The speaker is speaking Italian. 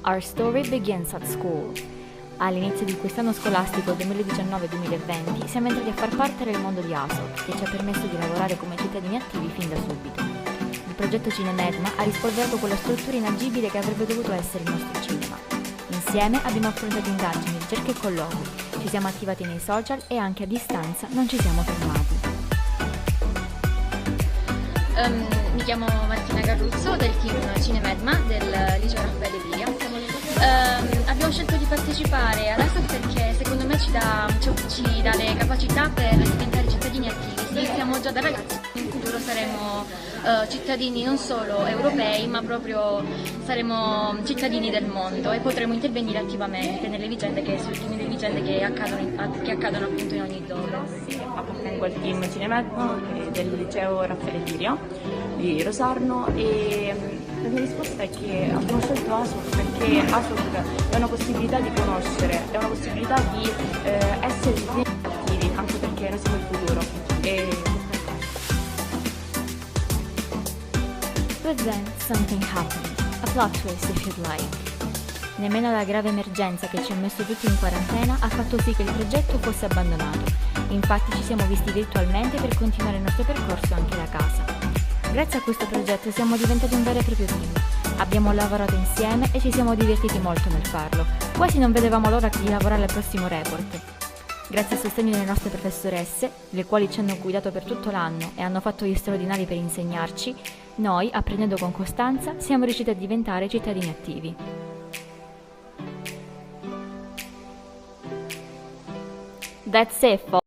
Our story begins at school. All'inizio di quest'anno scolastico 2019-2020 siamo entrati a far parte del mondo di ASOC, che ci ha permesso di lavorare come cittadini attivi fin da subito. Il progetto Cinemedma ha rispolverato quella struttura inagibile che avrebbe dovuto essere il nostro cinema. Insieme abbiamo affrontato indagini, ricerche e colloqui, ci siamo attivati nei social e anche a distanza non ci siamo fermati. Mi chiamo Martina Carruzzo del team Cinemedma del liceo Raffaele Viria. Abbiamo scelto di partecipare all'ASOC perché secondo me ci dà le capacità per diventare cittadini attivi. Iniziamo già da ragazzi, in futuro saremo cittadini non solo europei ma proprio saremo cittadini del mondo e potremo intervenire attivamente nelle vicende che accadono appunto in ogni dove. Appartengo al team Cinemedma del liceo Raffaele Viria di Rosarno e la mia risposta è che abbiamo scelto ASOC perché ASOC è una possibilità di conoscere, è una possibilità di essere attivi, anche perché noi siamo il futuro. But then something happened, a plot twist if you'd like. Nemmeno la grave emergenza che ci ha messo tutti in quarantena ha fatto sì che il progetto fosse abbandonato. Infatti ci siamo visti virtualmente per continuare il nostro percorso anche da casa. Grazie a questo progetto siamo diventati un vero e proprio team. Abbiamo lavorato insieme e ci siamo divertiti molto nel farlo. Quasi non vedevamo l'ora di lavorare al prossimo report. Grazie al sostegno delle nostre professoresse, le quali ci hanno guidato per tutto l'anno e hanno fatto gli straordinari per insegnarci, noi, apprendendo con costanza, siamo riusciti a diventare cittadini attivi. That's it, folks.